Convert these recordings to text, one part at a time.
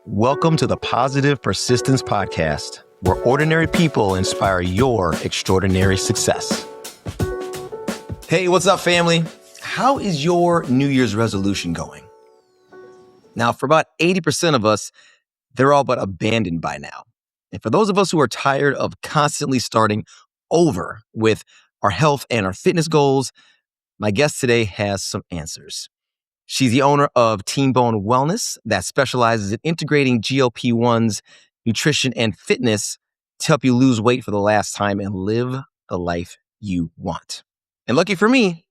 Welcome to the Positive Persistence Podcast, where ordinary people inspire your extraordinary success. Hey, what's up, family? How is your New Year's resolution going? Now, for about 80% of us, they're all but abandoned by now. And for those of us who are tired of constantly starting over with our health and our fitness goals, my guest today has some answers. She's the owner of Team Bowen Wellness that specializes in integrating GLP-1s, nutrition, and fitness to help you lose weight for the last time and live the life you want. And lucky for me,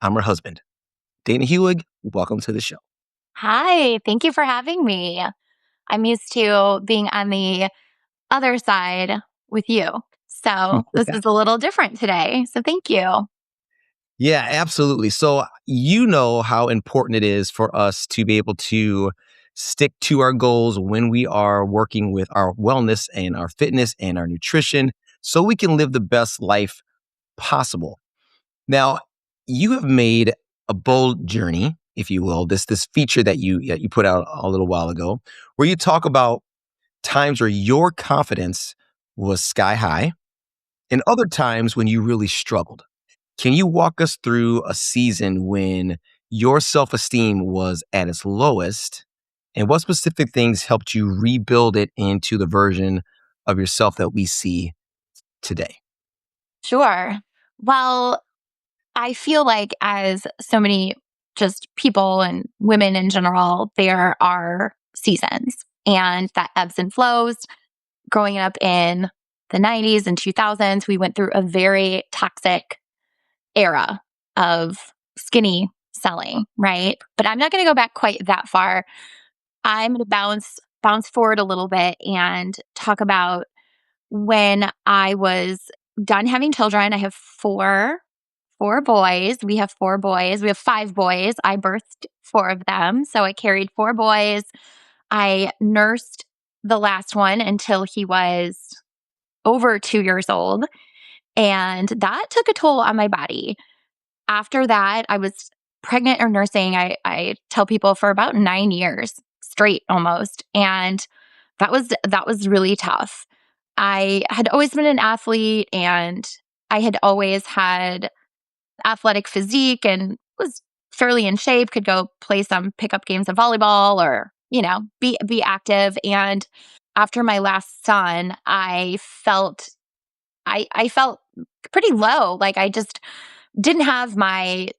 I'm her husband. Dana Huwig, welcome to the show. Hi, thank you for having me. I'm used to being on the other side with you. So this is a little different today. So thank you. Yeah, absolutely. So you know how important it is for us to be able to stick to our goals when we are working with our wellness and our fitness and our nutrition so we can live the best life possible. Now, you have made a bold journey, if you will, this feature that you put out a little while ago, where you talk about times where your confidence was sky high and other times when you really struggled. Can you walk us through a season when your self-esteem was at its lowest and what specific things helped you rebuild it into the version of yourself that we see today? Sure. Well, I feel like as so many just people and women in general, there are seasons and that ebbs and flows. Growing up in the 90s and 2000s, we went through a very toxic era of skinny selling, right? But I'm not going to go back quite that far. I'm going to bounce forward a little bit and talk about when I was done having children. I have four boys. We have four boys. We have five boys. I birthed four of them, so I carried four boys. I nursed the last one until he was over 2 years old, and that took a toll on my body. After that, I was pregnant or nursing, I tell people, for about 9 years straight almost. And that was really tough. I had always been an athlete and I had always had athletic physique and was fairly in shape, could go play some pickup games of volleyball or, be active. And after my last son, I felt pretty low. Like I just didn't have my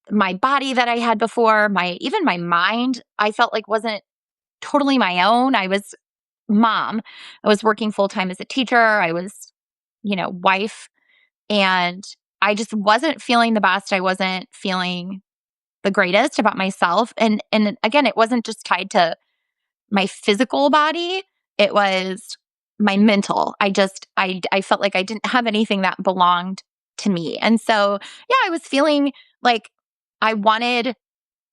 body that I had before, even my mind, I felt like wasn't totally my own. I was mom. I was working full time as a teacher. I was, wife, and I just wasn't feeling the best. I wasn't feeling the greatest about myself. And again, it wasn't just tied to my physical body. It was my mental. I felt like I didn't have anything that belonged to me. And so, yeah, I was feeling like I wanted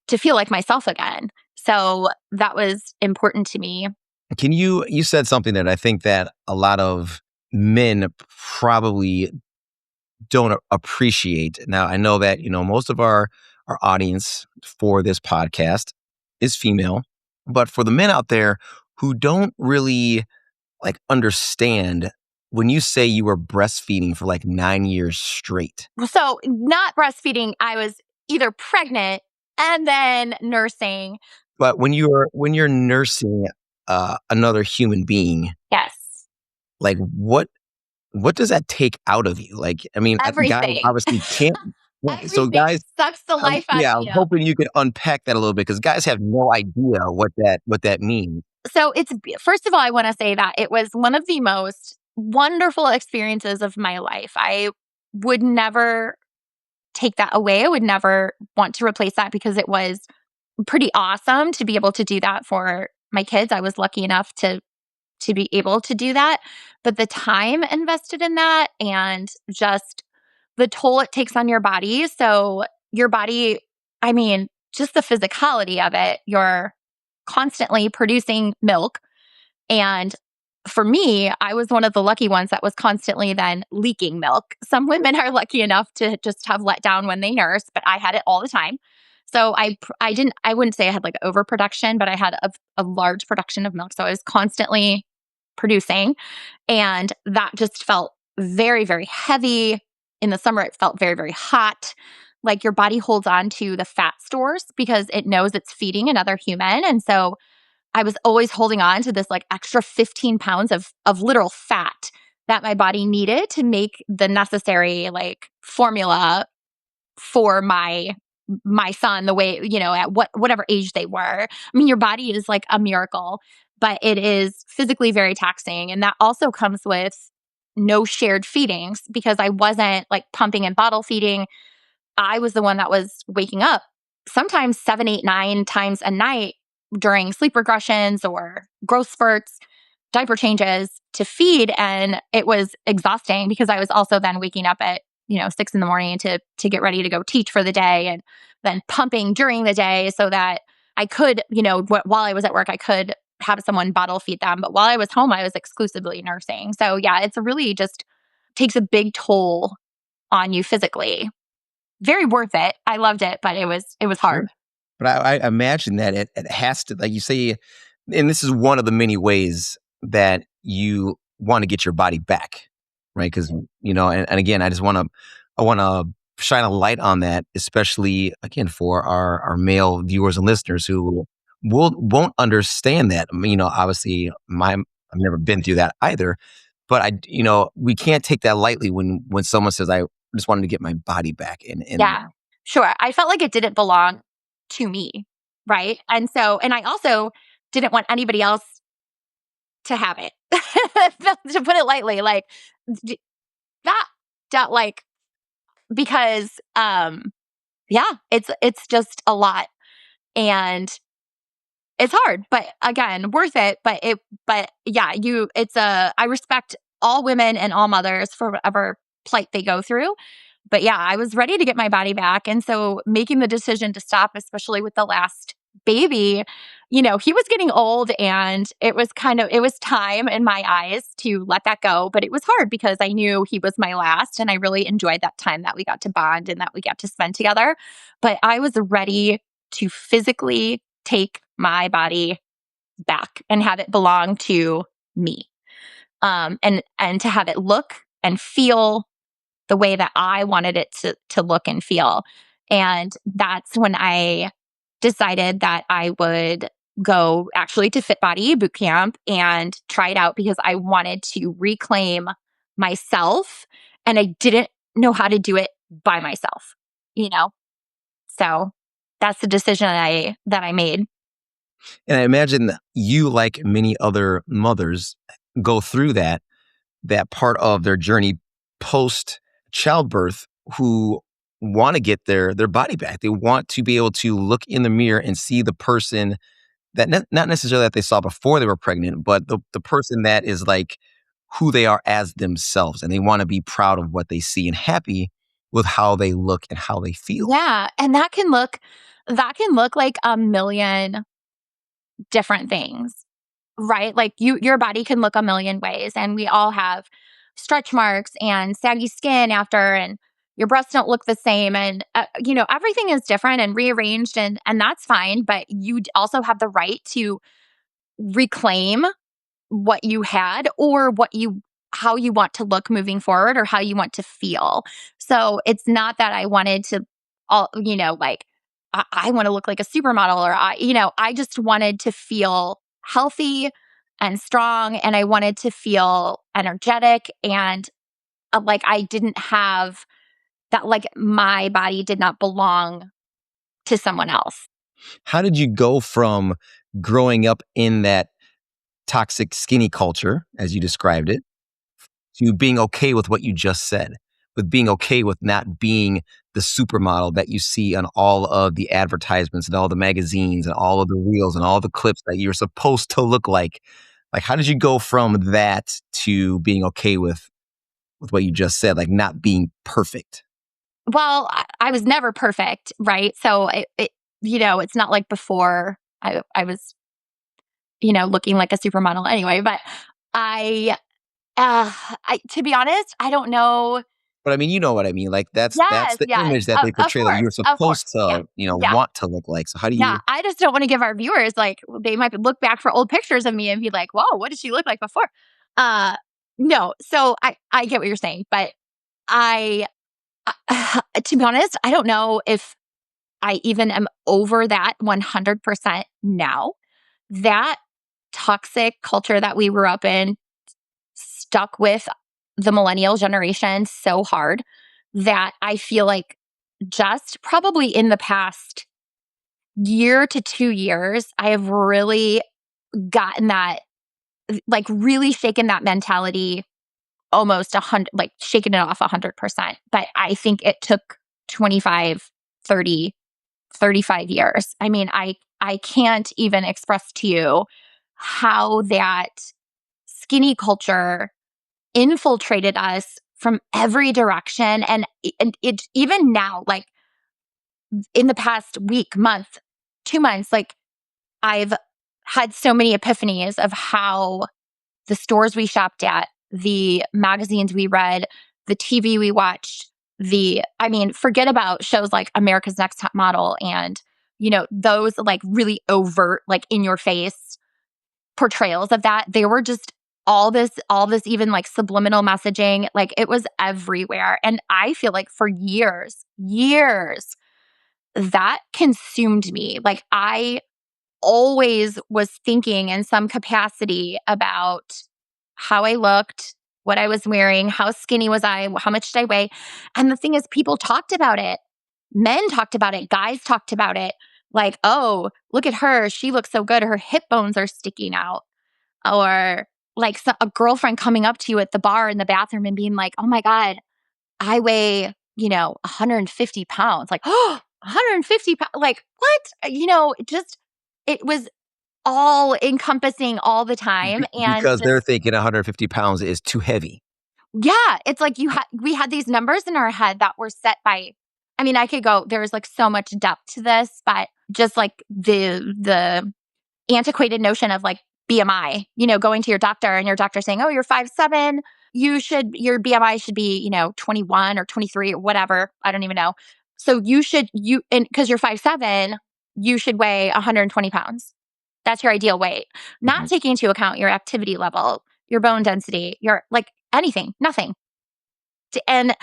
to feel like myself again. So that was important to me. You said something that I think that a lot of men probably don't appreciate. Now, I know that, most of our audience for this podcast is female, but for the men out there who don't really understand when you say you were breastfeeding for 9 years straight. So not breastfeeding, I was either pregnant and then nursing. But when you're nursing another human being, yes, what does that take out of you? Everything. Guys obviously can't. So guys sucks the life out of you. I'm hoping you can unpack that a little bit because guys have no idea what that means. So first of all, I want to say that it was one of the most wonderful experiences of my life. I would never take that away. I would never want to replace that because it was pretty awesome to be able to do that for my kids. I was lucky enough to be able to do that. But the time invested in that and just the toll it takes on your body. So your body, just the physicality of it, you're constantly producing milk. And for me, I was one of the lucky ones that was constantly then leaking milk. Some women are lucky enough to just have let down when they nurse, but I had it all the time. So I wouldn't say I had like overproduction, but I had a large production of milk. So I was constantly producing, and that just felt very, very heavy. In the summer, it felt very, very hot. Like your body holds on to the fat stores because it knows it's feeding another human. And so I was always holding on to this like extra 15 pounds of literal fat that my body needed to make the necessary like formula for my son the way, at whatever age they were. I mean, your body is like a miracle, but it is physically very taxing. And that also comes with no shared feedings because I wasn't like pumping and bottle feeding. I was the one that was waking up sometimes 7, 8, 9 times a night during sleep regressions or growth spurts, diaper changes to feed. And it was exhausting because I was also then waking up at, 6 in the morning to get ready to go teach for the day, and then pumping during the day so that I could, while I was at work, I could have someone bottle feed them. But while I was home, I was exclusively nursing. So yeah, it's really just takes a big toll on you physically. Very worth it. I loved it, but it was Sure. hard. But I imagine that it has to, like you say, and this is one of the many ways that you want to get your body back, right? Because and again, I want to shine a light on that, especially again for our male viewers and listeners who won't understand that. I mean, obviously, I've never been through that either, but we can't take that lightly when someone says, "I just wanted to get my body back," and Yeah, sure. I felt like it didn't belong to me, right? And I also didn't want anybody else to have it. To put it lightly, like d- that, like because yeah, it's just a lot, and it's hard, but again, worth it. But yeah, I respect all women and all mothers for whatever plight they go through. But yeah, I was ready to get my body back. And so making the decision to stop, especially with the last baby, he was getting old, and it was time in my eyes to let that go. But it was hard because I knew he was my last, and I really enjoyed that time that we got to bond and that we got to spend together. But I was ready to physically take my body back and have it belong to me. And to have it look and feel the way that I wanted it to look and feel. And that's when I decided that I would go actually to Fit Body boot camp and try it out because I wanted to reclaim myself, and I didn't know how to do it by myself, you know? So that's the decision that I made. I imagine that you, like many other mothers, go through that part of their journey post childbirth, who want to get their body back. They want to be able to look in the mirror and see the person that not necessarily that they saw before they were pregnant, but the person that is like who they are as themselves, and they want to be proud of what they see and happy with how they look and how they feel. Yeah, and that can look like a million different things. Right? Like your body can look a million ways, and we all have stretch marks and saggy skin after, and your breasts don't look the same, and everything is different and rearranged, and that's fine, but also have the right to reclaim what you had, or how you want to look moving forward, or how you want to feel. So it's not that I wanted to all, like I want to look like a supermodel, or I just wanted to feel healthy and strong, and I wanted to feel energetic, and like I didn't have that, like my body did not belong to someone else. How did you go from growing up in that toxic skinny culture, as you described it, to being okay with what you just said, with being okay with not being the supermodel that you see on all of the advertisements and all the magazines and all of the reels and all the clips that you're supposed to look like? Like, how did you go from that to being okay with what you just said, like not being perfect? Well, I was never perfect, right? So it's not like before I was, looking like a supermodel anyway. But I, uh, to be honest, I don't know. But I mean, you know what I mean? Like that's Yes, the yes, image that they of portray that course, you're of course. supposed Yeah, to, yeah, want to look like. So how do yeah. you I just don't want to give our viewers like they might look back for old pictures of me and be like, "Whoa, what did she look like before?" Uh, no. So I get what you're saying, but I to be honest, I don't know if I even am over that 100% now. That toxic culture that we grew up in stuck with the millennial generation so hard that I feel like just probably in the past year to 2 years, I have really gotten that, like, really shaken that mentality almost 100, like, shaken it off 100%. But I think it took 25, 30, 35 years. I mean, I can't even express to you how that skinny culture infiltrated us from every direction. And it even now, like in the past week, month, 2 months, like I've had so many epiphanies of how the stores we shopped at, the magazines we read, the TV we watched, I mean, forget about shows like America's Next Top Model and, those like really overt, like in your face portrayals of that. They were just all this even like subliminal messaging, like it was everywhere. And I feel like for years, that consumed me. Like I always was thinking in some capacity about how I looked, what I was wearing, how skinny was I, how much did I weigh? And the thing is, people talked about it. Men talked about it, guys talked about it. Like, oh, look at her. She looks so good. Her hip bones are sticking out. Or like a girlfriend coming up to you at the bar in the bathroom and being like, oh my God, I weigh, 150 pounds. Like, oh, 150 pounds. Like, what? It was all encompassing all the time. And because they're just, thinking 150 pounds is too heavy. yeah, it's like we had these numbers in our head that were set by, I mean, I could go, there's like so much depth to this, but just like the antiquated notion of like BMI, going to your doctor and your doctor saying, oh, you're 5'7", your BMI should be, 21 or 23 or whatever. I don't even know. So and because you're 5'7", you should weigh 120 pounds. That's your ideal weight, not Mhm. taking into account your activity level, your bone density, your like anything, nothing. And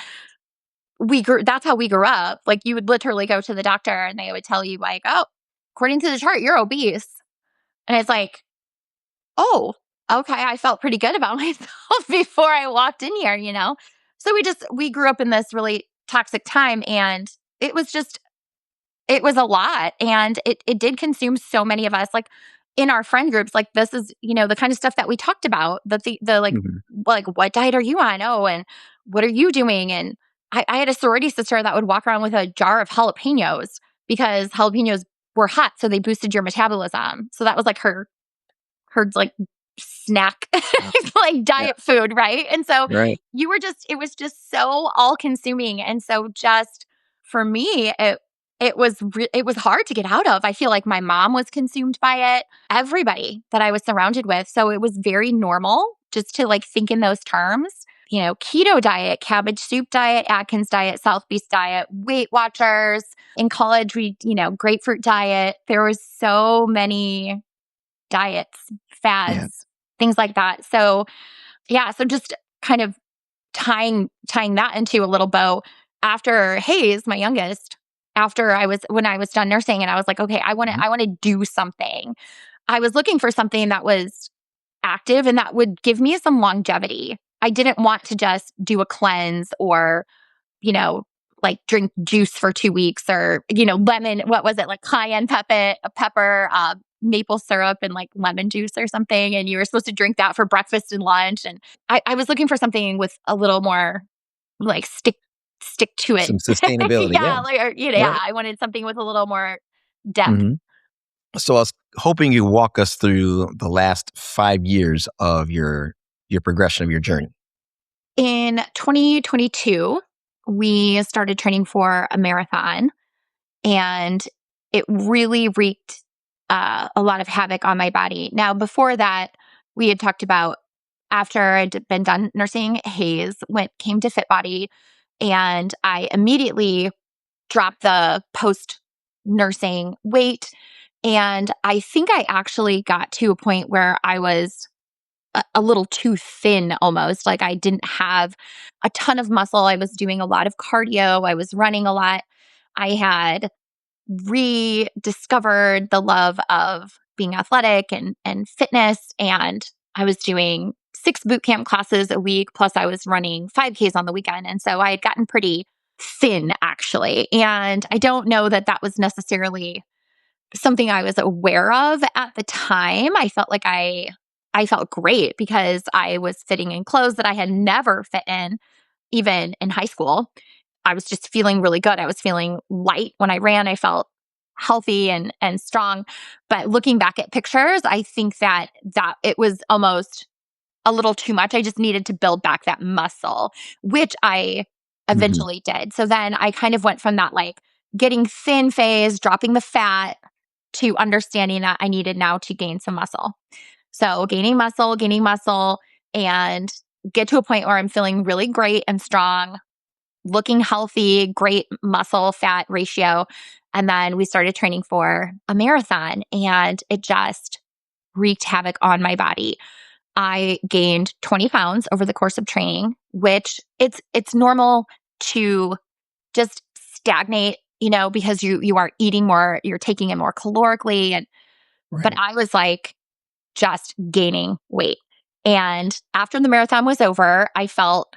that's how we grew up. Like you would literally go to the doctor and they would tell you like, oh, according to the chart, you're obese. And it's like, oh, okay, I felt pretty good about myself before I walked in here. So we grew up in this really toxic time and it was just it was a lot and it did consume so many of us like in our friend groups like this is, the kind of stuff that we talked about, the Mhm. like what diet are you on? Oh, and what are you doing? And I had a sorority sister that would walk around with a jar of jalapenos because jalapenos were hot, so they boosted your metabolism. So that was like her like snack like Yeah. diet food, right? And so Right. it was just so all consuming. And so just for me it was hard to get out of. I feel like my mom was consumed by it, everybody that I was surrounded with. So it was very normal just to like think in those terms. Keto diet, cabbage soup diet, Atkins diet, South Beast diet, Weight Watchers. In college, grapefruit diet. There was so many diets, Yeah. fads, things like that. So, yeah, so just kind of tying that into a little bow after Hayes, my youngest, when I was done nursing and I was like, okay, Mhm. I want to do something. I was looking for something that was active and that would give me some longevity. I didn't want to just do a cleanse or you know, like drink juice for 2 weeks or, lemon, what was it? Like cayenne pepper, maple syrup and like lemon juice or something. And you were supposed to drink that for breakfast and lunch. And I was looking for something with a little more like stick to it. Some sustainability. Yeah. Yeah. Like, yeah, Right. I wanted something with a little more depth. Mhm. So I was hoping you walk us through the last 5 years of your progression of your journey. In 2022, we started training for a marathon and it really wreaked a lot of havoc on my body. Now, before that, we had talked about after I'd been done nursing Hayes, came to Fit Body, And I immediately dropped the post nursing weight. And I think I actually got to a point where I was a little too thin almost. Like I didn't have a ton of muscle. I was doing a lot of cardio. I was running a lot. I had rediscovered the love of being athletic and fitness. And I was doing 6 boot camp classes a week. Plus, I was running 5Ks on the weekend. And so I had gotten pretty thin actually. And I don't know that that was necessarily something I was aware of at the time. I felt like I felt great because I was fitting in clothes that I had never fit in, even in high school. I was just feeling really good. I was feeling light when I ran. I felt healthy and strong. But looking back at pictures, I think that it was almost a little too much. I just needed to build back that muscle, which I Mhm. eventually did. So then I kind of went from that like getting thin phase, dropping the fat, to understanding that I needed now to gain some muscle. So gaining muscle, and get to a point where I'm feeling really great and strong, looking healthy, great muscle fat ratio. And then we started training for a marathon, and it just wreaked havoc on my body. I gained 20 pounds over the course of training, which it's normal to just stagnate, because you are eating more, you're taking in more calorically. And but Right. I was like just gaining weight. And after the marathon was over, I felt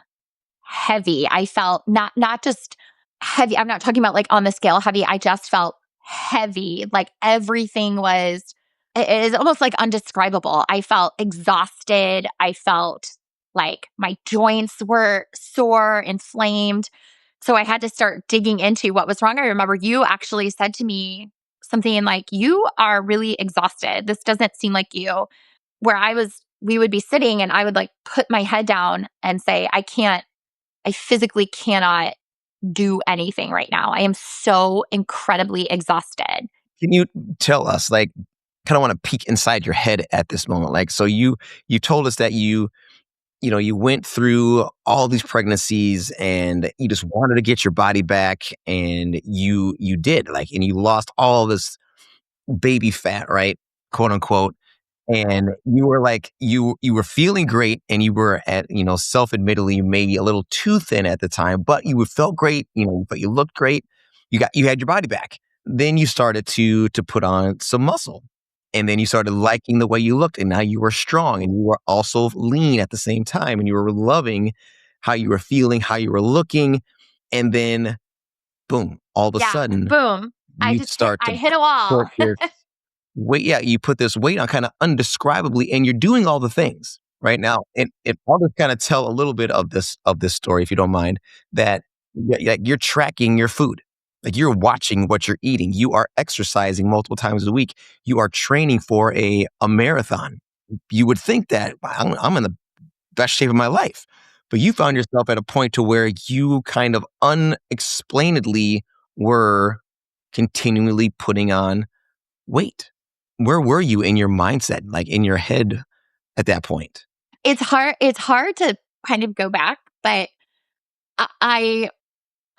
heavy. I felt not just heavy. I'm not talking about like on the scale heavy. I just felt heavy. Like everything was it is almost like undescribable. I felt exhausted. I felt like my joints were sore, inflamed. So I had to start digging into what was wrong. I remember you actually said to me something like, "You are really exhausted. This doesn't seem like you." Where we would be sitting and I would like put my head down and say, I physically cannot do anything right now. I am so incredibly exhausted. Can you tell us, like, kind of want to peek inside your head at this moment? Like, so you told us that you went through all these pregnancies and you just wanted to get your body back, and you did, like, and you lost all this baby fat, right? Quote unquote. And you were like, you were feeling great, and you were at, self-admittedly maybe a little too thin at the time, but you felt great, but you looked great. You had your body back. Then you started to put on some muscle. And then you started liking the way you looked, and now you were strong and you were also lean at the same time, and you were loving how you were feeling, how you were looking. And then boom, all of a Yeah, sudden boom. you start I to hit a wall. put this weight, yeah, you put this weight on kind of undescribably, and you're doing all the things right now. And I'll just kind of tell a little bit of this story, if you don't mind, that you're tracking your food. Like, you're watching what you're eating. You are exercising multiple times a week. You are training for a marathon. You would think that, "Wow, I'm in the best shape of my life." But you found yourself at a point to where you kind of unexplainedly were continually putting on weight. Where were you in your mindset, like in your head at that point? It's hard to kind of go back, but I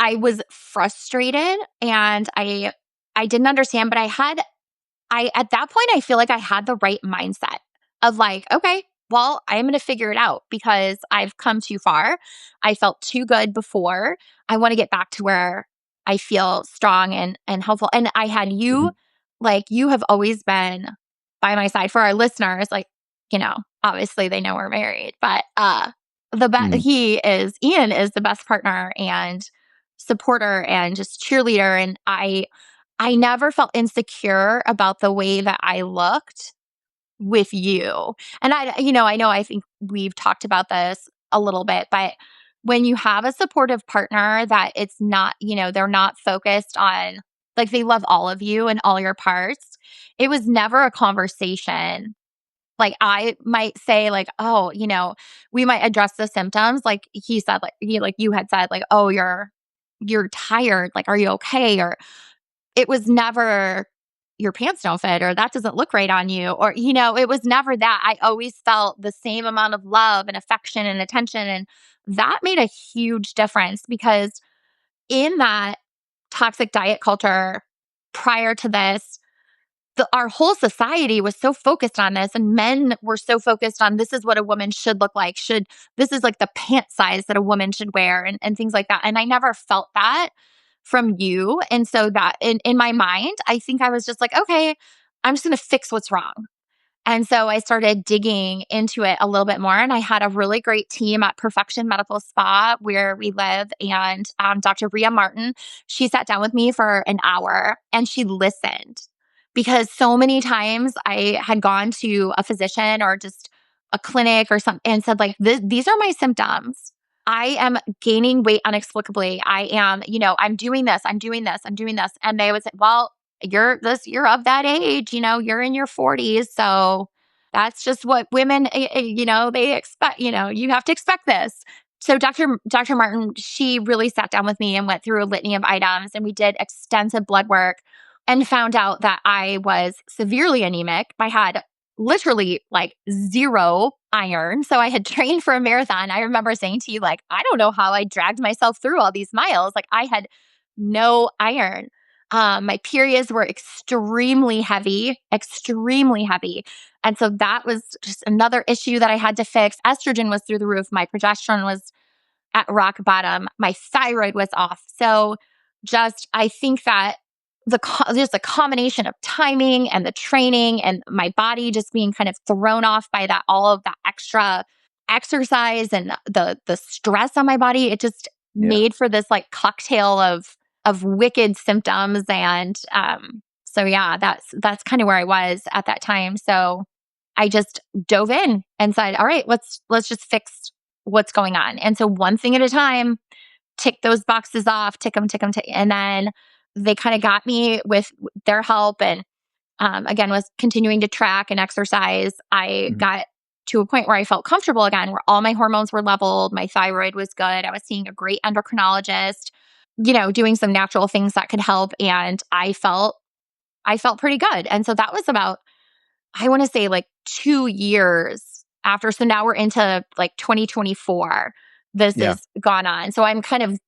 I was frustrated, and I didn't understand, but I at that point I feel like I had the right mindset of like, okay, well, I'm going to figure it out because I've come too far. I felt too good before. I want to get back to where I feel strong and helpful. And I had you, Mhm, like you have always been by my side. For our listeners, like, obviously they know we're married, but mhm. Ian is the best partner and supporter and just cheerleader. And I never felt insecure about the way that I looked with you. And I know I think we've talked about this a little bit, but when you have a supportive partner that it's not, they're not focused on, like, they love all of you and all your parts, it was never a conversation. Like, I might say, like, oh, we might address the symptoms. Like he said, like you had said, like, oh, you're tired. Like, are you okay? Or it was never. your pants don't fit or that doesn't look right on you. Or, it was never that. I always felt the same amount of love and affection and attention. And that made a huge difference because in that toxic diet culture prior to this, our whole society was so focused on this, and men were so focused on this is what a woman should look like. This is like the pant size that a woman should wear and things like that. And I never felt that from you. And so that in my mind, I think I was just like, okay, I'm just going to fix what's wrong. And so I started digging into it a little bit more. And I had a really great team at Perfection Medical Spa where we live. And Dr. Bria Martin, she sat down with me for an hour and she listened because so many times I had gone to a physician or just a clinic or something and said, like, these are my symptoms. I am gaining weight inexplicably. I am, I'm doing this, I'm doing this, I'm doing this. And they would say, well, you're of that age, you're in your 40s. So that's just what women, they expect, you have to expect this. So Dr. Martin, she really sat down with me and went through a litany of items and we did extensive blood work and found out that I was severely anemic. I had literally like zero iron. So I had trained for a marathon. I remember saying to you, like, I don't know how I dragged myself through all these miles. Like I had no iron. My periods were extremely heavy. And so that was just another issue that I had to fix. Estrogen was through the roof. My progesterone was at rock bottom. My thyroid was off. So I think that just the combination of timing and the training and my body just being kind of thrown off by all of that extra exercise and the stress on my body, it just made for this like cocktail of wicked symptoms. And so yeah, that's kind of where I was at that time. So I just dove in and said, all right, let's just fix what's going on. And so one thing at a time, tick those boxes off, tick them. And then they kind of got me with their help and again, was continuing to track and exercise. I got to a point where I felt comfortable again, where all my hormones were leveled. My thyroid was good. I was seeing a great endocrinologist, doing some natural things that could help. And I felt pretty good. And so that was about, I want to say like 2 years after. So now we're into like 2024. This has gone on. So I'm kind of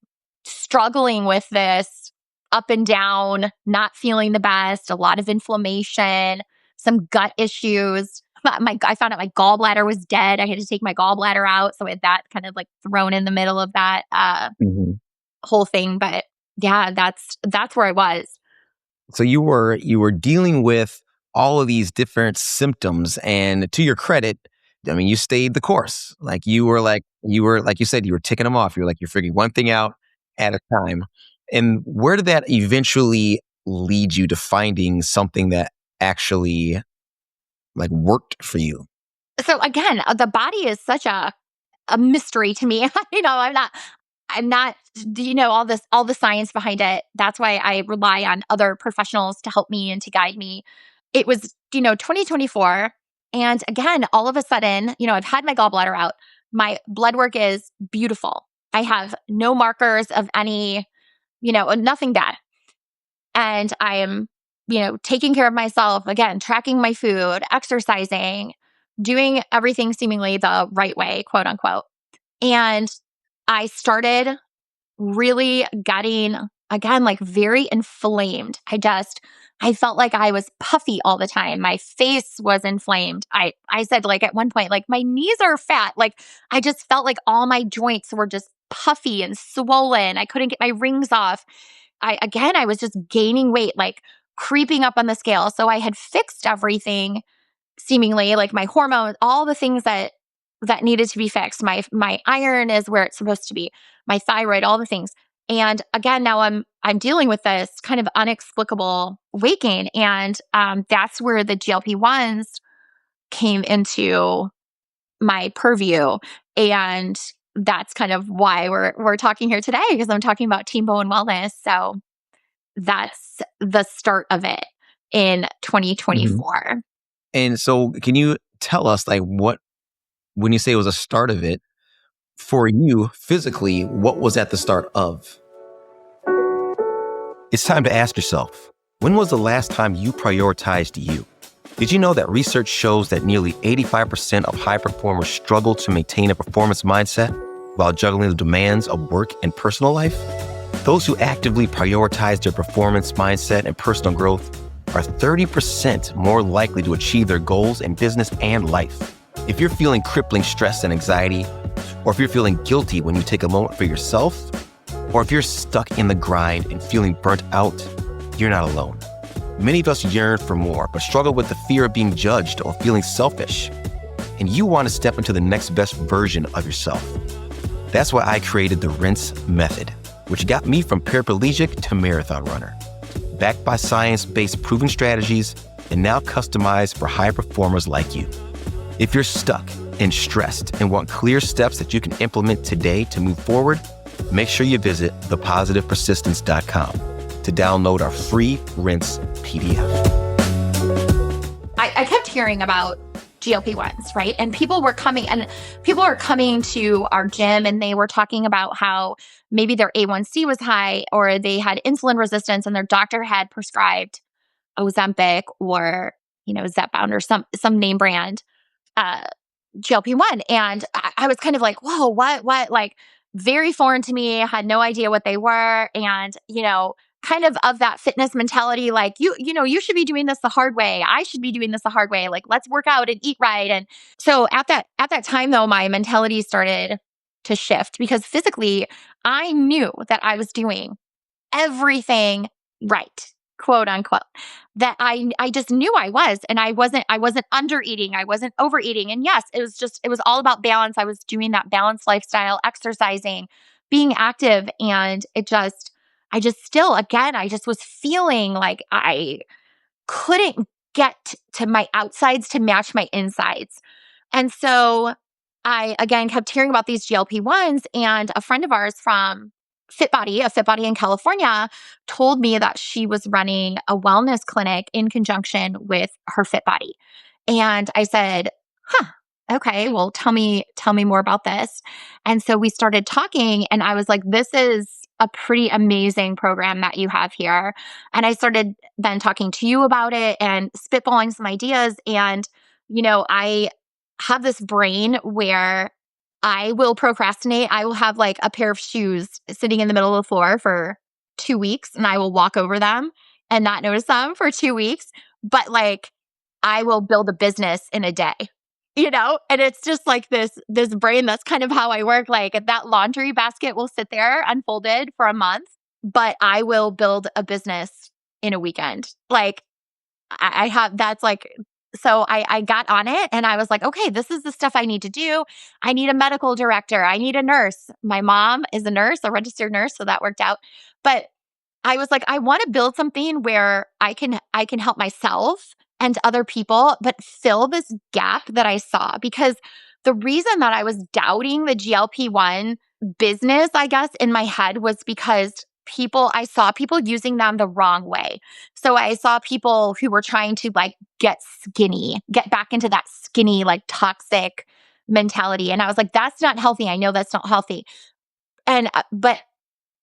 struggling with this up and down, not feeling the best, a lot of inflammation, some gut issues. I found out my gallbladder was dead. I had to take my gallbladder out. So I had that kind of like thrown in the middle of that whole thing. But yeah, that's where I was. So you were dealing with all of these different symptoms, and to your credit, I mean, you stayed the course. Like you said, you were ticking them off. You're like, you're figuring one thing out at a time. And where did that eventually lead you to finding something that actually like worked for you? So again, the body is such a mystery to me. I'm not, all the science behind it. That's why I rely on other professionals to help me and to guide me. It was, 2024. And again, all of a sudden, I've had my gallbladder out. My blood work is beautiful. I have no markers of any, nothing bad. And I am, taking care of myself, again, tracking my food, exercising, doing everything seemingly the right way, quote unquote. And I started really getting, again, like very inflamed. I felt like I was puffy all the time. My face was inflamed. I said, like, at one point, like, my knees are fat. Like, I just felt like all my joints were just puffy and swollen. I couldn't get my rings off. I was just gaining weight, like creeping up on the scale. So I had fixed everything seemingly, like my hormones, all the things that needed to be fixed. My iron is where it's supposed to be, my thyroid, all the things. And again, now I'm dealing with this kind of inexplicable weight gain. And that's where the GLP-1s came into my purview. And that's kind of why we're talking here today, because I'm talking about Team Bowen Wellness. So that's the start of it in 2024. And so can you tell us, like, when you say it was a start of it, for you physically, what was at the start of? It's time to ask yourself, When was the last time you prioritized you? Did you know that research shows that nearly 85% of high performers struggle to maintain a performance mindset while juggling the demands of work and personal life? Those who actively prioritize their performance mindset and personal growth are 30% more likely to achieve their goals in business and life. If you're feeling crippling stress and anxiety, or if you're feeling guilty when you take a moment for yourself, or if you're stuck in the grind and feeling burnt out, you're not alone. Many of us yearn for more, but struggle with the fear of being judged or feeling selfish. And you want to step into the next best version of yourself. That's why I created the Rinse Method, which got me from paraplegic to marathon runner. Backed by science-based proven strategies and now customized for high performers like you. If you're stuck and stressed and want clear steps that you can implement today to move forward, make sure you visit thepositivepersistence.com to download our free Rinse PDF. I kept hearing about GLP-1s, right? And people were coming to our gym and they were talking about how maybe their A1C was high or they had insulin resistance and their doctor had prescribed Ozempic or, Zepbound or some name brand GLP-1. And I was kind of like, whoa, what? Like very foreign to me. I had no idea what they were. And, kind of that fitness mentality, like you should be doing this the hard way. I should be doing this the hard way. Like, let's work out and eat right. And so at that time though, my mentality started to shift because physically I knew that I was doing everything right, quote unquote, that I just knew I was, and I wasn't under eating. I wasn't overeating. And yes, it was all about balance. I was doing that balanced lifestyle, exercising, being active. And I just was feeling like I couldn't get to my outsides to match my insides. And so I, again, kept hearing about these GLP-1s, and a friend of ours from a Fit Body in California, told me that she was running a wellness clinic in conjunction with her Fit Body. And I said, huh, okay, well, tell me more about this. And so we started talking, and I was like, this is a pretty amazing program that you have here. And I started then talking to you about it and spitballing some ideas. And, I have this brain where I will procrastinate. I will have like a pair of shoes sitting in the middle of the floor for 2 weeks, and I will walk over them and not notice them for 2 weeks. But like, I will build a business in a day, and it's just like this brain. That's kind of how I work. Like, that laundry basket will sit there unfolded for a month, but I will build a business in a weekend. Like, I have, that's like, so I got on it and I was like, okay, this is the stuff I need to do. I need a medical director. I need a nurse. My mom is a nurse, a registered nurse. So that worked out. But I was like, I want to build something where I can help myself and other people, but fill this gap that I saw. Because the reason that I was doubting the GLP-1 business, I guess, in my head was because I saw people using them the wrong way. So I saw people who were trying to like get back into that skinny, like toxic mentality. And I was like, that's not healthy. I know that's not healthy. And, but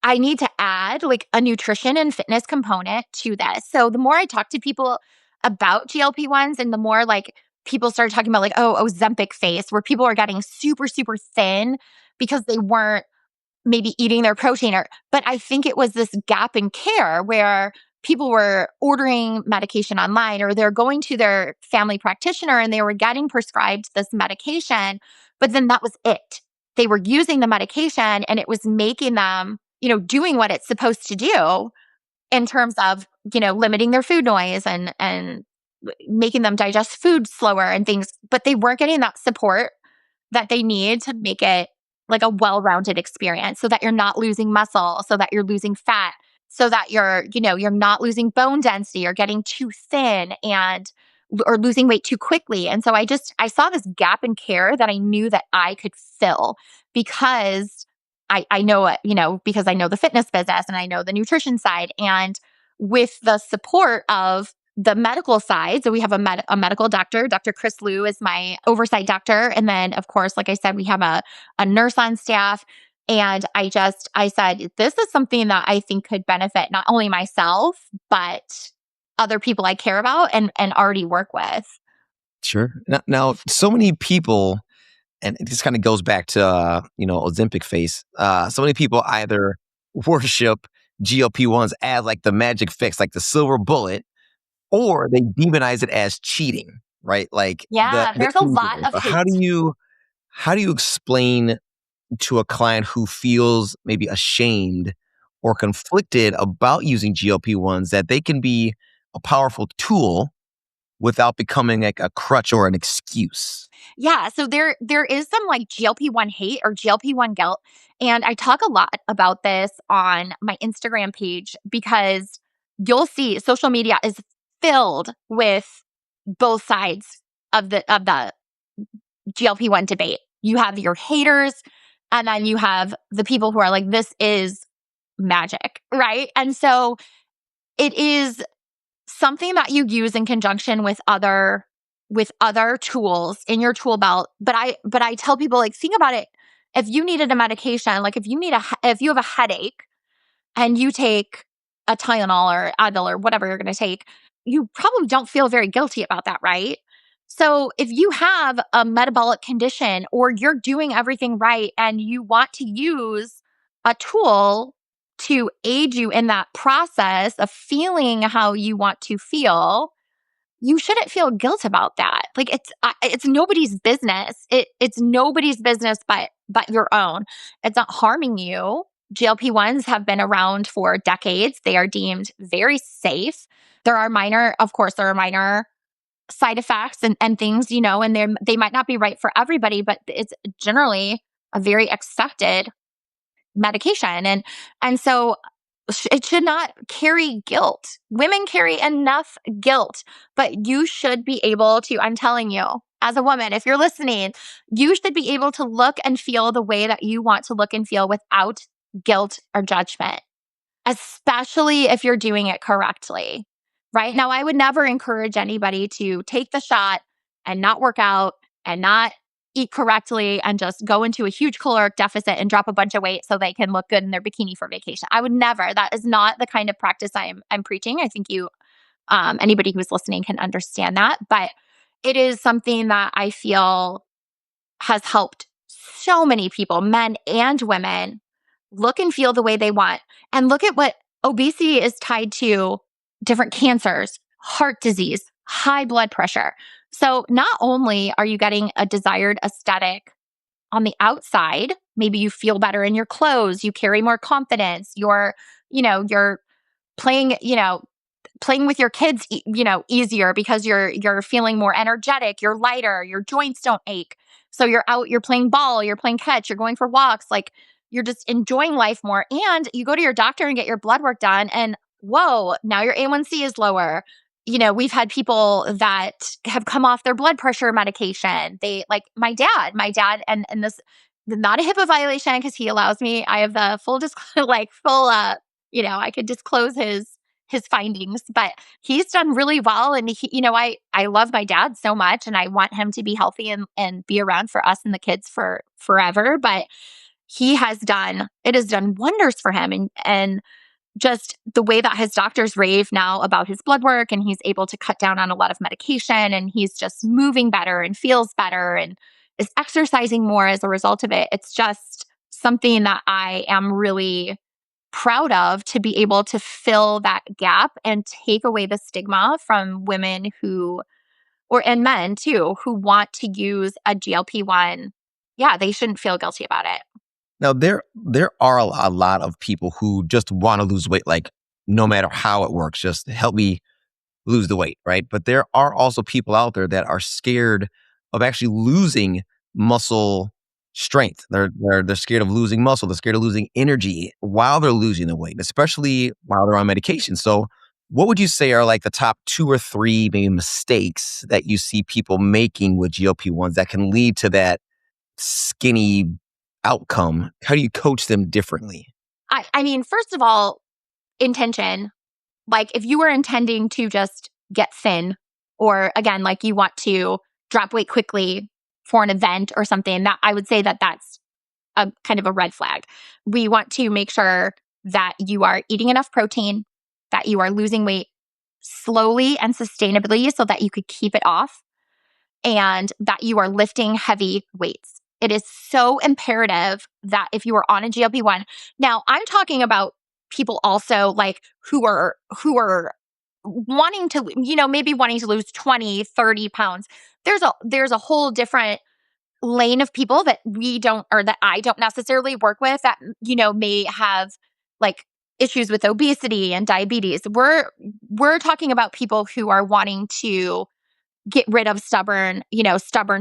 I need to add like a nutrition and fitness component to this. So the more I talk to people about GLP-1s and the more like people started talking about like, oh, Ozempic face, where people are getting super, super thin because they weren't maybe eating their protein, but I think it was this gap in care where people were ordering medication online or they're going to their family practitioner and they were getting prescribed this medication, but then that was it. They were using the medication and it was making them, doing what it's supposed to do in terms of, limiting their food noise and making them digest food slower and things, but they weren't getting that support that they need to make it like a well-rounded experience so that you're not losing muscle, so that you're losing fat, so that you're not losing bone density or getting too thin or losing weight too quickly. And so I saw this gap in care that I knew that I could fill because I know it, because I know the fitness business and I know the nutrition side. And with the support of the medical side, so we have a medical doctor. Dr. Chris Liu is my oversight doctor. And then, of course, like I said, we have a nurse on staff. And I said, this is something that I think could benefit not only myself, but other people I care about and already work with. Sure. Now, so many people, and it just kind of goes back to Ozempic face. So many people either worship GLP-1s as like the magic fix, like the silver bullet, or they demonize it as cheating, right? Like Yeah, the there's a easy lot way. of So hate. how do you explain to a client who feels maybe ashamed or conflicted about using GLP-1s that they can be a powerful tool without becoming like a crutch or an excuse? Yeah, so there is some like GLP-1 hate or GLP-1 guilt, and I talk a lot about this on my Instagram page because you'll see social media is filled with both sides of the GLP-1 debate. You have your haters, and then you have the people who are like, this is magic, right? And so it is something that you use in conjunction with other tools in your tool belt. But I tell people, like, think about it. If you needed a medication, like if you have a headache and you take a Tylenol or Advil or whatever you're going to take, you probably don't feel very guilty about that, right? So if you have a metabolic condition or you're doing everything right and you want to use a tool to aid you in that process of feeling how you want to feel, you shouldn't feel guilt about that. Like it's nobody's business. It's nobody's business but your own. It's not harming you. GLP-1s have been around for decades. They are deemed very safe. Of course, there are minor side effects and things, and they might not be right for everybody, but it's generally a very accepted medication. And so it should not carry guilt. Women carry enough guilt, but you should be able to, I'm telling you, as a woman, if you're listening, you should be able to look and feel the way that you want to look and feel without guilt or judgment, especially if you're doing it correctly. Right now, I would never encourage anybody to take the shot and not work out and not eat correctly and just go into a huge caloric deficit and drop a bunch of weight so they can look good in their bikini for vacation. I would never. That is not the kind of practice I'm preaching. I think anybody who's listening can understand that, but it is something that I feel has helped so many people, men and women, look and feel the way they want. And look at what obesity is tied to: different cancers, heart disease, high blood pressure. So not only are you getting a desired aesthetic on the outside, maybe you feel better in your clothes, you carry more confidence, you're playing, playing with your kids, easier because you're feeling more energetic, you're lighter, your joints don't ache. So you're out, you're playing ball, you're playing catch, you're going for walks, like you're just enjoying life more. And you go to your doctor and get your blood work done, and whoa, now your A1C is lower. We've had people that have come off their blood pressure medication. They like my dad, and this not a HIPAA violation because he allows me. I have the full like full I could disclose his findings, but he's done really well. And I love my dad so much and I want him to be healthy and be around for us and the kids for forever. But it has done wonders for him. And just the way that his doctors rave now about his blood work, and he's able to cut down on a lot of medication, and he's just moving better and feels better and is exercising more as a result of it. It's just something that I am really proud of, to be able to fill that gap and take away the stigma from women and men too, who want to use a GLP-1. Yeah, they shouldn't feel guilty about it. Now, there are a lot of people who just want to lose weight, like no matter how it works, just help me lose the weight, right? But there are also people out there that are scared of actually losing muscle strength. They're scared of losing muscle. They're scared of losing energy while they're losing the weight, especially while they're on medication. So, what would you say are like the top two or three maybe mistakes that you see people making with GLP-1s that can lead to that skinny outcome? How do you coach them differently? I mean, first of all, intention. Like if you were intending to just get thin, or again, like you want to drop weight quickly for an event or something, that I would say that that's a kind of a red flag. We want to make sure that you are eating enough protein, that you are losing weight slowly and sustainably so that you could keep it off and that you are lifting heavy weights. It is so imperative that if you are on a GLP-1, now I'm talking about people also like who are wanting to, maybe wanting to lose 20, 30 pounds. There's a whole different lane of people that we don't, or that I don't necessarily work with, that, may have like issues with obesity and diabetes. We're talking about people who are wanting to get rid of stubborn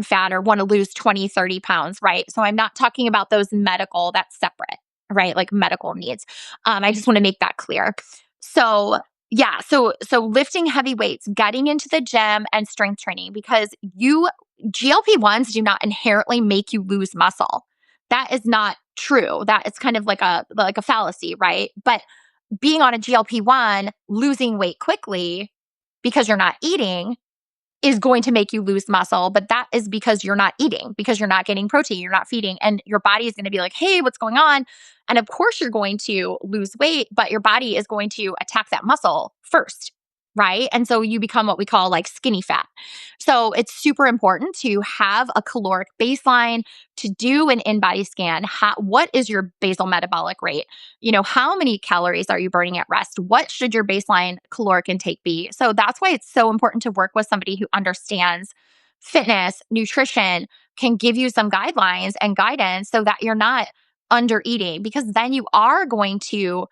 fat or want to lose 20, 30 pounds, right? So I'm not talking about those medical, that's separate, right? Like medical needs. I just want to make that clear. So yeah, so lifting heavy weights, getting into the gym and strength training, because GLP-1s do not inherently make you lose muscle. That is not true. That it's kind of like a fallacy, right? But being on a GLP-1, losing weight quickly because you're not eating is going to make you lose muscle, but that is because you're not eating, because you're not getting protein, you're not feeding, and your body is going to be like, hey, what's going on? And of course, you're going to lose weight, but your body is going to attack that muscle first, right? And so you become what we call like skinny fat. So it's super important to have a caloric baseline, to do an in-body scan. What is your basal metabolic rate? How many calories are you burning at rest? What should your baseline caloric intake be? So that's why it's so important to work with somebody who understands fitness, nutrition, can give you some guidelines and guidance so that you're not under eating, because then you are going to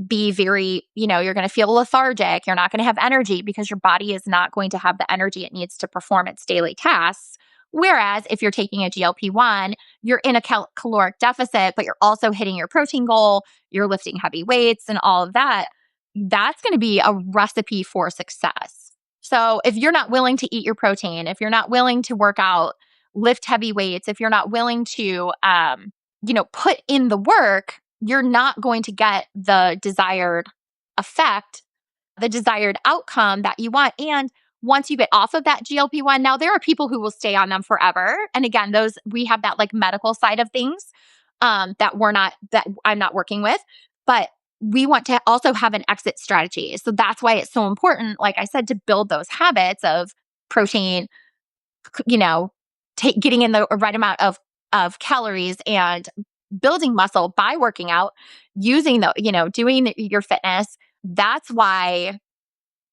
be very, you're going to feel lethargic. You're not going to have energy because your body is not going to have the energy it needs to perform its daily tasks. Whereas if you're taking a GLP-1, you're in a caloric deficit, but you're also hitting your protein goal, you're lifting heavy weights and all of that. That's going to be a recipe for success. So if you're not willing to eat your protein, if you're not willing to work out, lift heavy weights, if you're not willing to, put in the work, you're not going to get the desired effect, the desired outcome that you want. And once you get off of that GLP-1, now there are people who will stay on them forever. And again, we have that like medical side of things that I'm not working with, but we want to also have an exit strategy. So that's why it's so important, like I said, to build those habits of protein, you know, getting in the right amount of calories and building muscle by working out, using doing your fitness. That's why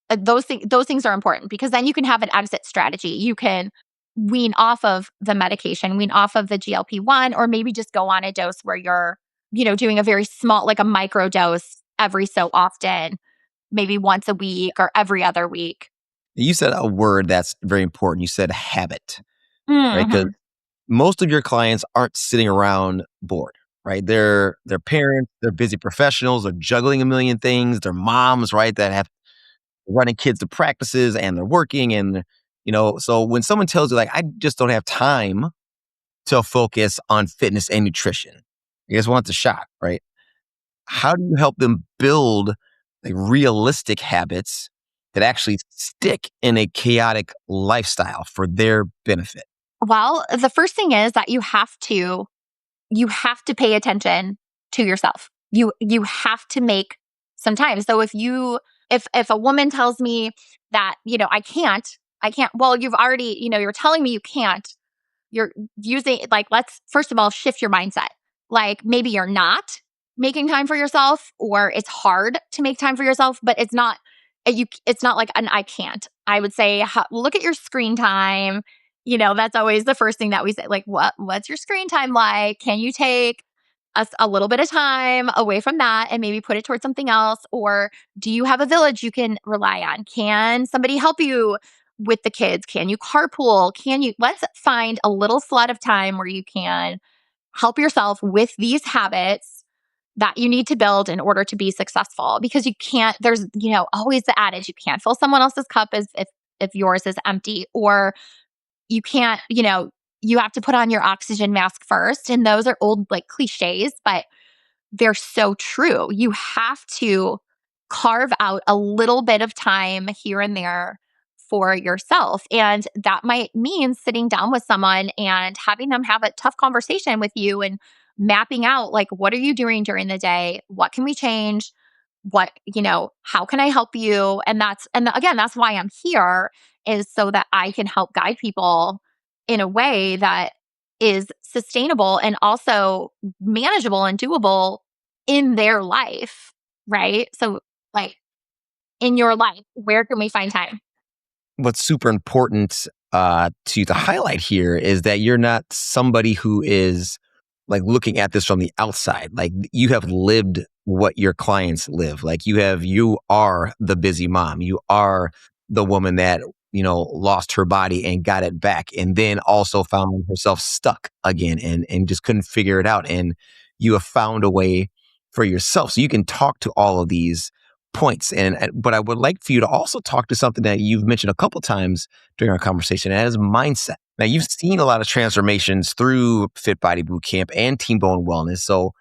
those things are important, because then you can have an exit strategy. You can wean off of the medication, wean off of the GLP-1, or maybe just go on a dose where you're, doing a very small, like a micro dose every so often, maybe once a week or every other week. You said a word that's very important. You said habit, right? Because Hmm. most of your clients aren't sitting around bored, right? They're parents, they're busy professionals, they're juggling a million things. They're moms, right? That have running kids to practices and they're working and so when someone tells you like, I just don't have time to focus on fitness and nutrition, I guess wants a shot, right? How do you help them build like realistic habits that actually stick in a chaotic lifestyle for their benefit? Well, the first thing is that you have to pay attention to yourself. You have to make some time. So if a woman tells me that, I can't, well, you've already, you're telling me you can't. You're using, like, let's first of all shift your mindset. Like, maybe you're not making time for yourself, or it's hard to make time for yourself, but it's not like an I can't. I would say, look at your screen time. That's always the first thing that we say. Like, what's your screen time like? Can you take a little bit of time away from that and maybe put it towards something else? Or do you have a village you can rely on? Can somebody help you with the kids? Can you carpool? Let's find a little slot of time where you can help yourself with these habits that you need to build in order to be successful. Because you can't, there's, always the adage, you can't fill someone else's cup as if yours is empty, or you can't, you have to put on your oxygen mask first. And those are old like cliches, but they're so true. You have to carve out a little bit of time here and there for yourself. And that might mean sitting down with someone and having them have a tough conversation with you and mapping out, like, what are you doing during the day? What can we change? how can I help you? And again, that's why I'm here, is so that I can help guide people in a way that is sustainable and also manageable and doable in their life, right? So, like, in your life, where can we find time? What's super important to highlight here is that you're not somebody who is like looking at this from the outside. Like you have lived what your clients live. Like you are the busy mom. You are the woman that, lost her body and got it back and then also found herself stuck again and just couldn't figure it out. And you have found a way for yourself. So you can talk to all of these points. But I would like for you to also talk to something that you've mentioned a couple times during our conversation, and that is mindset. Now, you've seen a lot of transformations through Fit Body Bootcamp and Team Bowen Wellness. So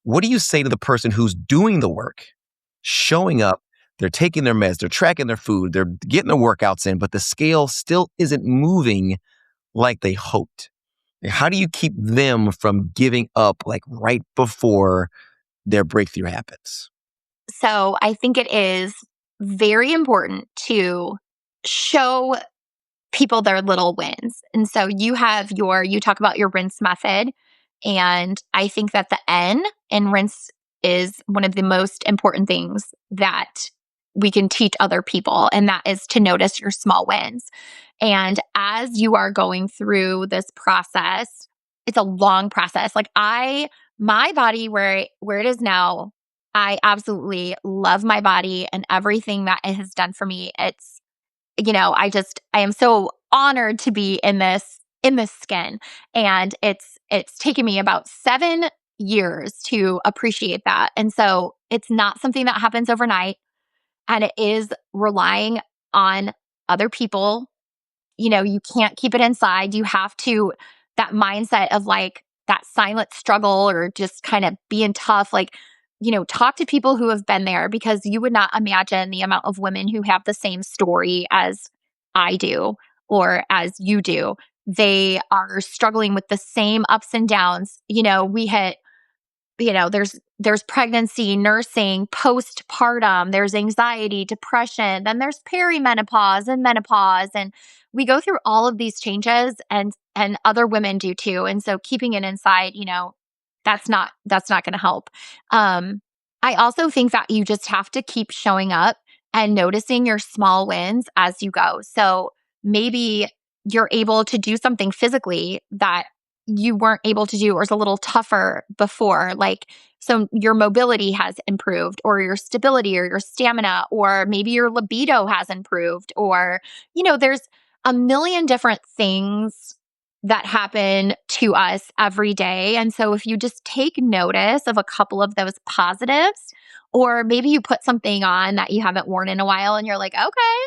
what do you say to the person who's doing the work, showing up, they're taking their meds, they're tracking their food, they're getting their workouts in, but the scale still isn't moving like they hoped? How do you keep them from giving up like right before their breakthrough happens? So I think it is very important to show people their little wins. And so you talk about your rinse method. And I think that the N in rinse is one of the most important things that we can teach other people. And that is to notice your small wins. And as you are going through this process, it's a long process. My body where it is now, I absolutely love my body and everything that it has done for me. I am so honored to be in this skin. And it's taken me about 7 years to appreciate that. And so it's not something that happens overnight. And it is relying on other people. You can't keep it inside. You have to, that mindset of like that silent struggle or just kind of being tough, talk to people who have been there, because you would not imagine the amount of women who have the same story as I do or as you do. They are struggling with the same ups and downs. We hit there's pregnancy, nursing, postpartum, there's anxiety, depression, then there's perimenopause and menopause, and we go through all of these changes, and other women do too. And so keeping it inside, that's not going to help. I also think that you just have to keep showing up and noticing your small wins as you go. So maybe you're able to do something physically that you weren't able to do or is a little tougher before. So your mobility has improved, or your stability or your stamina, or maybe your libido has improved, or, there's a million different things that happen to us every day. And so if you just take notice of a couple of those positives, or maybe you put something on that you haven't worn in a while and you're like, okay,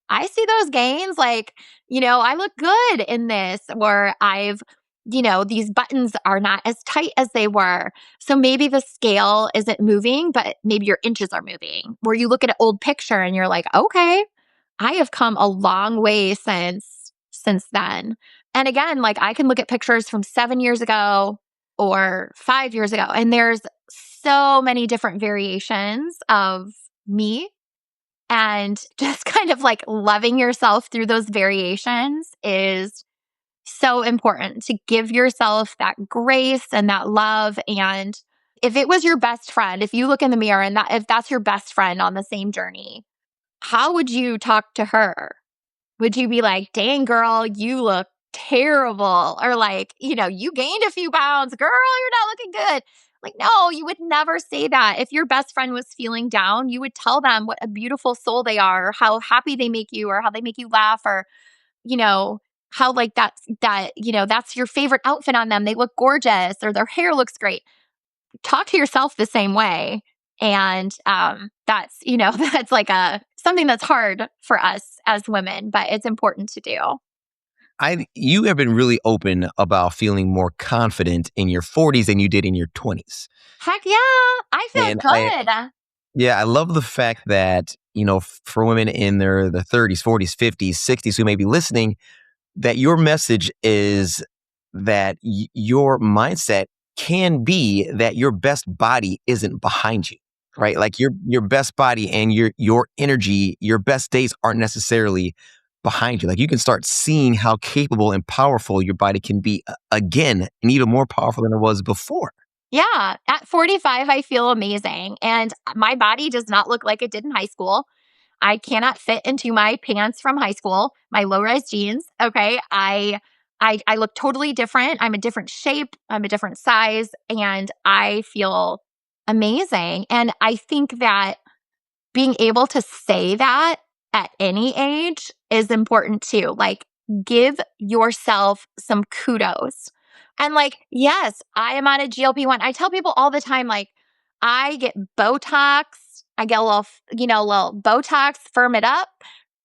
I see those gains. I look good in this, or these buttons are not as tight as they were. So maybe the scale isn't moving, but maybe your inches are moving. Where you look at an old picture and you're like, okay, I have come a long way since then. And again, I can look at pictures from 7 years ago or 5 years ago, and there's so many different variations of me. And just kind of loving yourself through those variations is so important, to give yourself that grace and that love. And if it was your best friend, if you look in the mirror and if that's your best friend on the same journey, how would you talk to her? Would you be like, dang, girl, you look terrible? Or you gained a few pounds, girl, you're not looking good. No, you would never say that. If your best friend was feeling down, you would tell them what a beautiful soul they are, or how happy they make you, or how they make you laugh, or, you know, how that's your favorite outfit on them. They look gorgeous, or their hair looks great. Talk to yourself the same way. And that's, that's something that's hard for us as women, but it's important to do. You have been really open about feeling more confident in your 40s than you did in your 20s. Heck yeah, I feel And good. yeah, I love the fact that, for women in the 30s, 40s, 50s, 60s who may be listening, that your message is that your mindset can be that your best body isn't behind you. right? Like your best body and your energy, your best days aren't necessarily behind you. Like you can start seeing how capable and powerful your body can be again, and even more powerful than it was before. Yeah. At 45, I feel amazing. And my body does not look like it did in high school. I cannot fit into my pants from high school, my low-rise jeans. Okay. I look totally different. I'm a different shape. I'm a different size. And I feel amazing. And I think that being able to say that at any age is important too. Like, give yourself some kudos. And like, yes, I am on a GLP-1. I tell people all the time, like, I get Botox. I get a little, little Botox, firm it up.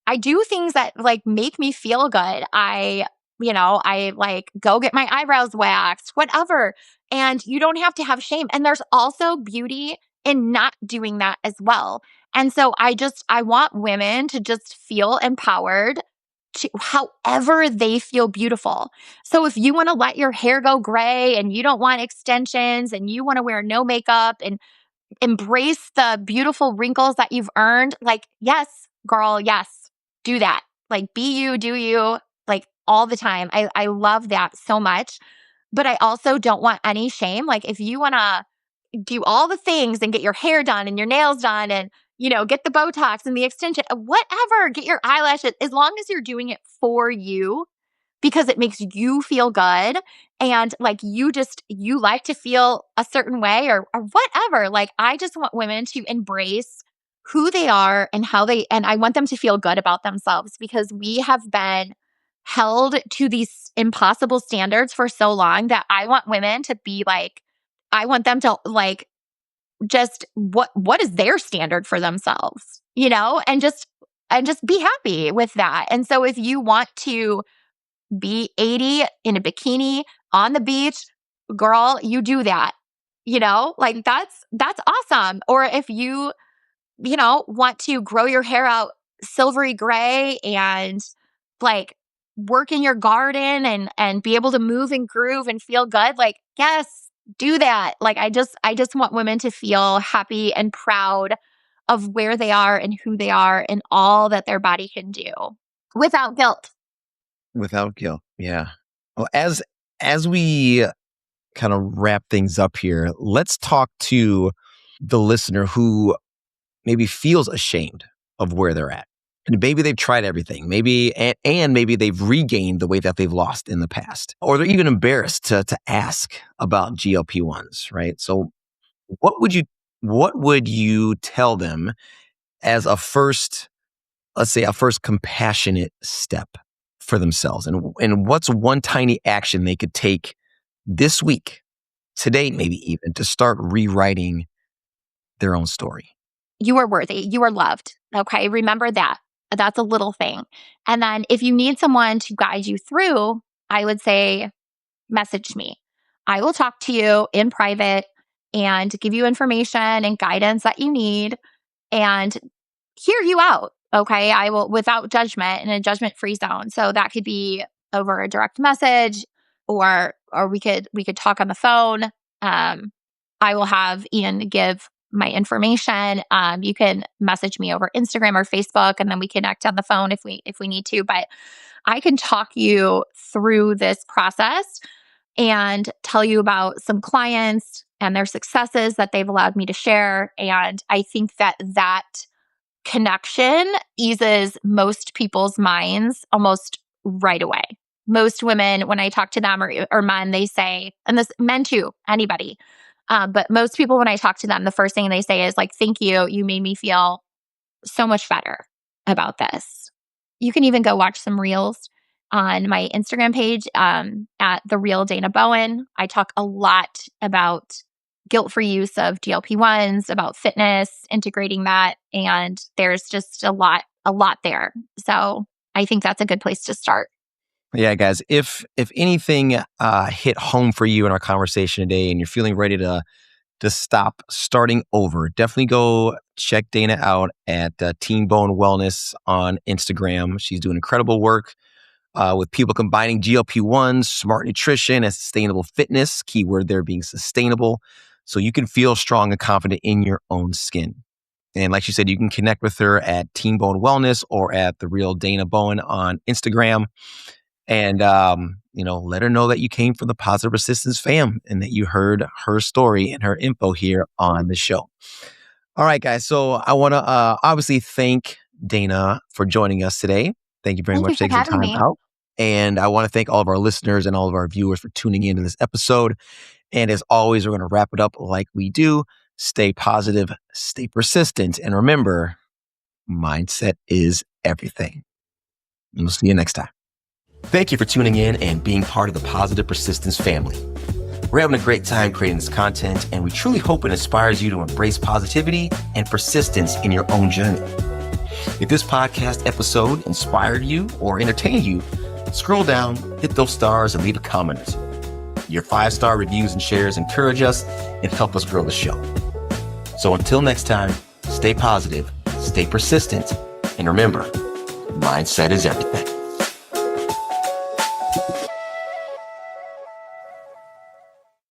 I do things that like make me feel good. I like go get my eyebrows waxed, whatever. And you don't have to have shame. And there's also beauty in not doing that as well. And so I want women to just feel empowered to however they feel beautiful. So if you want to let your hair go gray and you don't want extensions and you want to wear no makeup and embrace the beautiful wrinkles that you've earned, like, yes, girl, yes, do that. Like, be you, do you, like all the time. I love that so much. But I also don't want any shame. Like, if you want to do all the things and get your hair done and your nails done and get the Botox and the extension, whatever, get your eyelashes, as long as you're doing it for you because it makes you feel good and like you like to feel a certain way or whatever. Like, I just want women to embrace who they are and and I want them to feel good about themselves because we have been held to these impossible standards for so long that I want women to be like, I want them to like just what is their standard for themselves, and just be happy with that. And so if you want to be 80 in a bikini on the beach, girl, you do that. Like that's awesome. Or if you want to grow your hair out silvery gray and like work in your garden and be able to move and groove and feel good, like, yes, do that. Like, I just want women to feel happy and proud of where they are and who they are and all that their body can do without guilt. Without guilt. Yeah. Well, as we kind of wrap things up here, let's talk to the listener who maybe feels ashamed of where they're at. And maybe they've tried everything. And maybe they've regained the weight that they've lost in the past. Or they're even embarrassed to ask about GLP-1s, right? So what would you tell them as let's say a first compassionate step for themselves? And what's one tiny action they could take this week, today maybe even, to start rewriting their own story? You are worthy. You are loved. Okay. Remember that. That's a little thing. And then if you need someone to guide you through, I would say message me. I will talk to you in private and give you information and guidance that you need and hear you out. Okay. I will, without judgment, in a judgment free zone. So that could be over a direct message or we could talk on the phone. I will have Ian give my information. You can message me over Instagram or Facebook, and then we connect on the phone if we need to. But I can talk you through this process and tell you about some clients and their successes that they've allowed me to share. And I think that connection eases most people's minds almost right away. Most women, when I talk to them or men, they say, and this men too, anybody, but most people, when I talk to them, the first thing they say is like, thank you. You made me feel so much better about this. You can even go watch some reels on my Instagram page at The Real Dana Bowen. I talk a lot about guilt-free use of GLP-1s, about fitness, integrating that. And there's just a lot there. So I think that's a good place to start. Yeah, guys, if anything hit home for you in our conversation today and you're feeling ready to stop starting over, definitely go check Dana out at Team Bowen Wellness on Instagram. She's doing incredible work with people combining GLP-1s, smart nutrition, and sustainable fitness. Keyword there being sustainable. so you can feel strong and confident in your own skin. And like she said, you can connect with her at Team Bowen Wellness or at The Real Dana Bowen on Instagram. And, let her know that you came from the Positive Persistence fam and that you heard her story and her info here on the show. All right, guys. So I want to obviously thank Dana for joining us today. Thank you very Thank you much for for taking some having time me. out. And I want to thank all of our listeners and all of our viewers for tuning in to this episode. And as always, we're going to wrap it up like we do. Stay positive, stay persistent, and remember, mindset is everything. And we'll see you next time. Thank you for tuning in and being part of the Positive Persistence family. We're having a great time creating this content, and we truly hope it inspires you to embrace positivity and persistence in your own journey. If this podcast episode inspired you or entertained you, scroll down, hit those stars, and leave a comment or two. Your 5-star reviews and shares encourage us and help us grow the show. So until next time, stay positive, stay persistent, and remember, mindset is everything.